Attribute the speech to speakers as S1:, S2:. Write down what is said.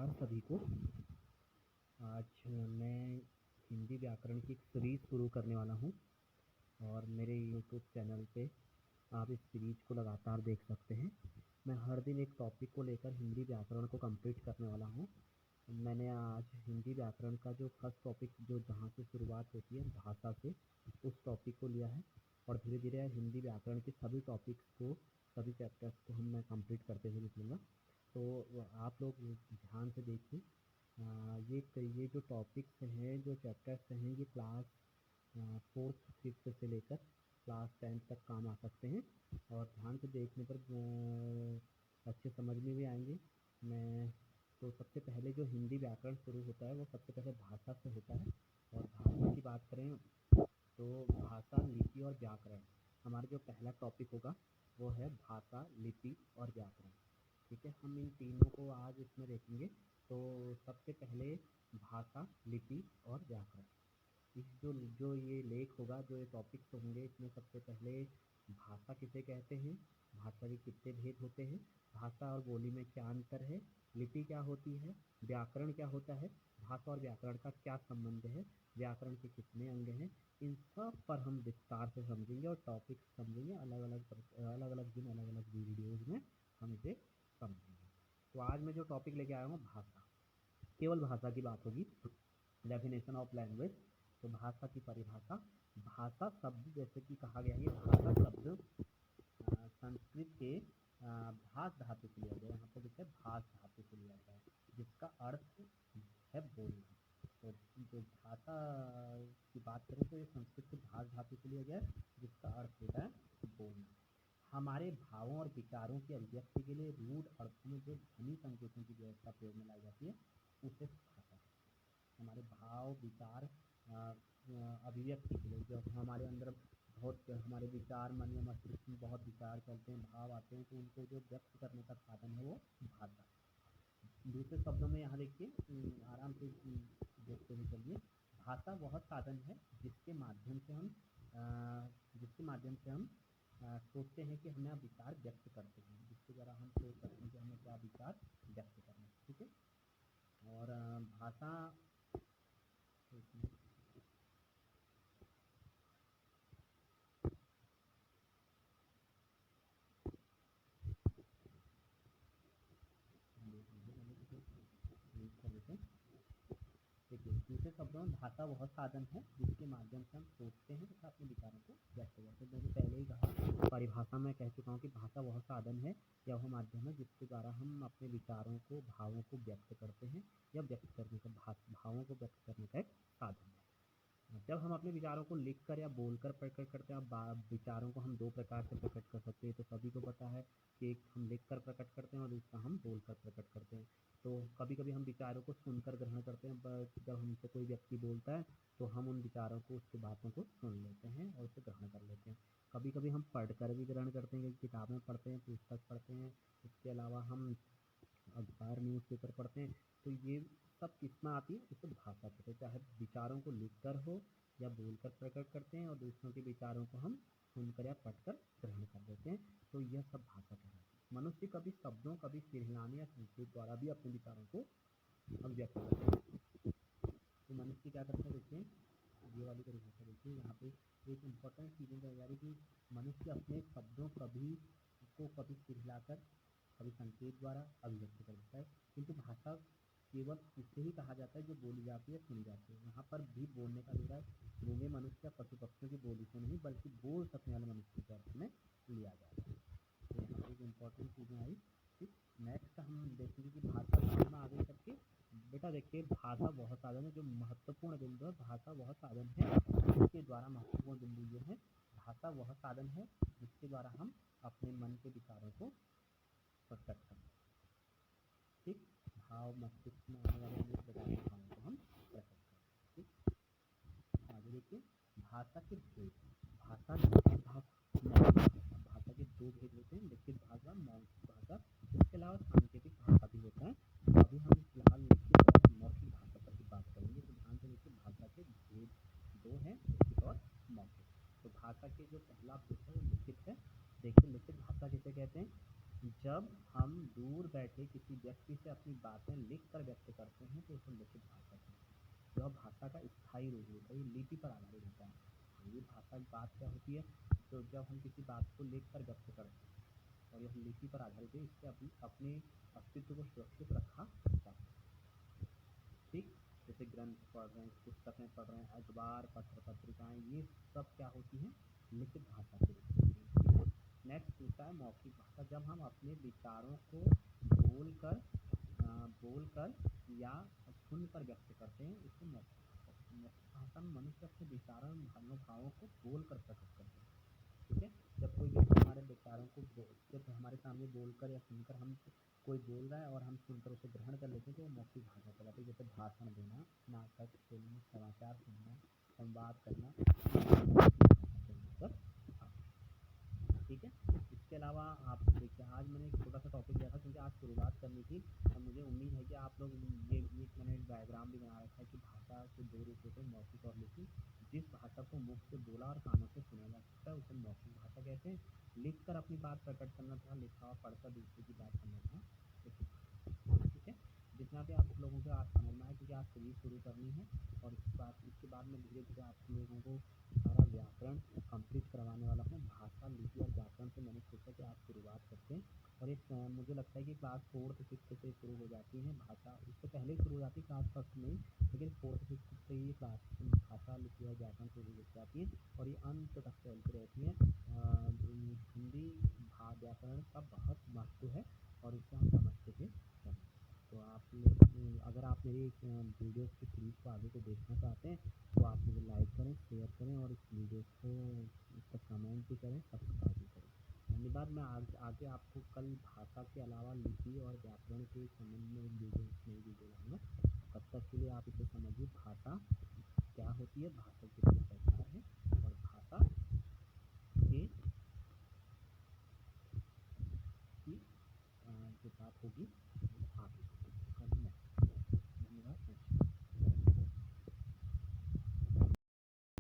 S1: नमस्कार सभी को। आज मैं हिंदी व्याकरण की एक सीरीज़ शुरू करने वाला हूँ और मेरे यूट्यूब चैनल पे आप इस सीरीज़ को लगातार देख सकते हैं। मैं हर दिन एक टॉपिक को लेकर हिंदी व्याकरण को कंप्लीट करने वाला हूँ। मैंने आज हिंदी व्याकरण का जो फर्स्ट टॉपिक जो जहाँ से शुरुआत होती है भाषा से, उस टॉपिक को लिया है और धीरे धीरे हिंदी व्याकरण के सभी टॉपिक्स को, सभी चैप्टर्स को मैं कंप्लीट करते हुए निकलूँगा। तो आप लोग ध्यान से देखिए। ये जो टॉपिक्स हैं, जो चैप्टर्स हैं, ये क्लास 4th 5th से लेकर क्लास 10th तक काम आ सकते हैं और ध्यान से देखने पर अच्छे समझ में भी आएंगे। तो सबसे पहले जो हिंदी व्याकरण शुरू होता है वो सबसे पहले भाषा से होता है। और भाषा की बात करें तो भाषा, लिपि और व्याकरण, हमारा जो पहला टॉपिक होगा वो है भाषा, लिपि और व्याकरण। ठीक है, हम इन तीनों को आज इसमें देखेंगे। तो सबसे पहले भाषा, लिपि और व्याकरण, इस जो ये लेख होगा, जो ये टॉपिक्स होंगे, इसमें सबसे पहले भाषा किसे कहते हैं, भाषा के कितने भेद होते हैं, भाषा और बोली में क्या अंतर है, लिपि क्या होती है, व्याकरण क्या होता है, भाषा और व्याकरण का क्या संबंध है, व्याकरण के कितने अंग हैं, इन सब पर हम विस्तार से समझेंगे और टॉपिक्स समझेंगे। अलग अलग दिन अलग अलग वीडियोज़ में हम इसे समझेंगे। तो आज मैं जो टॉपिक लेके आया हूँ भाषा, केवल भाषा की बात होगी। डेफिनेशन ऑफ लैंग्वेज, तो भाषा की परिभाषा। भाषा शब्द, जैसे कि कहा गया है, भाषा शब्द संस्कृत के भाष धातु से लिया गया है। यहाँ पर लिखा है भाष धातु से लिया गया है, जिसका अर्थ है बोलना। तो जो भाषा की बात करें तो ये संस्कृत के भाष धातु से लिया गया है, जिसका अर्थ होता है बोलना। हमारे भावों और विचारों की अभिव्यक्ति के लिए रूढ़ अर्थों में जो ध्वनि संकेतों की व्यवस्था प्रयोग में लाई जाती है उसे भाषा। हमारे भाव, विचार, अभिव्यक्ति के लिए जब हमारे अंदर बहुत हमारे विचार, मन या मस्तिष्क में बहुत विचार चलते हैं, भाव आते हैं, तो उनको जो व्यक्त करने का साधन है वो भाषा। दूसरे शब्दों में यहाँ देखिए, आराम से देखते हुए चलिए। भाषा वह साधन है जिसके माध्यम से हम सोचते हैं कि हमें विचार व्यक्त करते हैं, जिसके द्वारा हम सोच सकते हैं कि हमें क्या विचार व्यक्त करना है। ठीक है, और भाषा देखिए, दूसरे शब्दों में भाषा वह साधन है जिसके माध्यम से हम सोचते हैं तथा अपने विचारों को व्यक्त करते हैं। मैंने पहले ही कहा, परिभाषा में कह चुका हूँ कि भाषा वह साधन है या वह माध्यम है जिसके द्वारा हम अपने विचारों को, भावों को व्यक्त करते हैं, या व्यक्त करने का भावों को व्यक्त करने का एक साधन है। जब हम अपने विचारों को लिखकर या बोलकर प्रकट करते हैं, विचारों को हम दो प्रकार से प्रकट कर सकते हैं। तो सभी को पता है कि एक हम लिखकर प्रकट करते हैं और दूसरा हम बोलकर प्रकट करते हैं। तो कभी कभी हम विचारों को सुनकर ग्रहण करते हैं, जब हमसे कोई व्यक्ति बोलता है तो हम उन विचारों को, उसकी बातों को सुन लेते हैं और उसे ग्रहण कर लेते हैं। कभी कभी हम पढ़कर भी ग्रहण करते हैं, किताबें पढ़ते हैं, पुस्तक पढ़ते हैं। इसके अलावा हम अखबार, न्यूज़पेपर पढ़ते हैं। तो ये सब किसमें आती है, इसको भाषा कहते हैं। चाहे विचारों को लिखकर हो या बोलकर प्रकट करते हैं, और दूसरों के विचारों को हम सुनकर या पढ़कर ग्रहण कर लेते हैं, तो यह सब भाषा कहलाती है। मनुष्य कभी शब्दों, कभी चिल्लाने या संकेत द्वारा भी अपने विचारों को अभिव्यक्त करते हैं। तो मनुष्य क्या करते हैं, देखिए ये वाली परिभाषा देखिए, यहाँ पे एक इम्पोर्टेंट चीज़ें कही जा रही कि मनुष्य अपने शब्दों कभी चिल्लाकर, कभी संकेत द्वारा अभिव्यक्त कर देता है, किंतु भाषा केवल उसे ही कहा जाता है जो बोली जाती है, सुनी जाती है। यहाँ पर भी बोलने का अभिप्राय गूंगे मनुष्य या पशु पक्षियों की बोली को नहीं, बल्कि बोल सकने वाले मनुष्य के अर्थ में लिया जाता है। तो यहाँ एक इम्पोर्टेंट चीज़ें आई। ठीक, नेक्स्ट हम देखेंगे कि भाषा में आगे करके, बेटा देखिए, भाषा वह साधन है, जो महत्वपूर्ण बिंदु है, भाषा वह साधन है जिसके द्वारा, महत्वपूर्ण बिंदु ये है, भाषा वह साधन है जिसके द्वारा हम अपने मन के विचारों को प्रकट करते हैं। ठीक, भाव, मस्तिष्क में आने वाले अनेक प्रकार के भावों को हम प्रकट करते हैं। ठीक, आगे देखिए, भाषा के भेद। भाषा लिखित भाषा, मौखिक भाषा। भाषा के दो भेद होते हैं, लिखित भाषा, मौखिक भाषा। इसके अलावा सांकेतिक भाषा भी होता है। अभी हम फिलहाल लिखित और मौखिक भाषा पर ही बात करेंगे। तो ध्यान से देखिए, भाषा के भेद दो हैं, लिखित और मौखिक। तो भाषा के जो पहला भेद है वो लिखित है। देखिए, लिखित भाषा किसे कहते हैं, जब हम दूर बैठे किसी व्यक्ति से अपनी बातें लिख कर व्यक्त करते हैं तो उसे लिखित भाषा कहते हैं। यह भाषा का स्थायी रूप होता है, ये लिपि पर आधारित होता है। ये भाषा की बात क्या होती है, तो जब हम किसी बात को लिख कर व्यक्त करते हैं और यह लिपि पर आधारित है, इससे अपने अस्तित्व को सुरक्षित रखा जा सकता है। ठीक, जैसे ग्रंथ पढ़ रहे हैं, पुस्तकें पढ़ रहे हैं, अखबार, पत्र पत्रिकाएं, ये सब क्या होती हैं, लिखित भाषा के रूप में होती हैं। नेक्स्ट दूसरा है मौखिक भाषा। जब हम अपने विचारों को बोलकर या सुनकर व्यक्त करते हैं, इसको मौखिक भाषा कहते हैं। मौखिक भाषा में मनुष्य अपने विचारों और मनोभावों को बोलकर प्रकट करते हैं। ठीक है, जब कोई व्यक्ति हमारे विचारों को सिर्फ हमारे सामने बोलकर या सुनकर, हम कोई बोल रहा है और हम सुनकर उसे ग्रहण कर लेते हैं, तो वो मौखिक भाषा कहलाती है। जैसे भाषण देना, नाटक, फिल्म, समाचार सुनना, संवाद करना, ठीक है। इसके अलावा आप देखिए, आज मैंने एक छोटा सा टॉपिक लिया था क्योंकि आज शुरुआत करनी थी और मुझे उम्मीद है कि आप लोग ये मैंने एक डायग्राम भी बना रखा है कि भाषा के दो रूप होते हैं, मौखिक और लिखित। जिस भाषा को मुख से बोला और कानों से सुना जा सकता है उसे मौखिक भाषा कहते हैं। लिख कर अपनी बात प्रकट करना था, लिखा और पढ़कर दूसरे की बात करना था लिखित भाषा। ठीक है, जितना भी आप लोगों को आज समझ में आए, क्योंकि आज सीरीज शुरू करनी है और इसके बाद में धीरे धीरे आप लोगों को सारा व्याकरण कंप्लीट करवाने वाला हूँ। भाषा, लिपि और व्याकरण से मैंने सोचा कि आज शुरुआत करते हैं। और एक मुझे लगता है कि क्लास 4th-5th से शुरू हो जाती है भाषा, उससे पहले ही शुरू हो जाती है क्लास 1st में ही, लेकिन 4th-5th से ही क्लास भाषा, लिपि और व्याकरण शुरू हो जाती है और ये अंत तक चलती रहती है। हिंदी व्याकरण का बहुत महत्व है और इसे हम समझते थे चलें। तो आप लोग अगर आप मेरी वीडियो की सीरीज को आगे को देखना चाहते हैं तो आप मुझे लाइक करें, शेयर करें और इस वीडियो को इस पर कमेंट भी करें, सब्सक्राइब भी करें। धन्यवाद। मैं आगे आपको कल भाषा के अलावा लिपि और व्याकरण के संबंध में एक नई वीडियो लाऊंगा। तब तक के लिए आप इसे समझिए, भाषा क्या होती है, भाषा कितने प्रकार है और भाषा के की जो बात होगी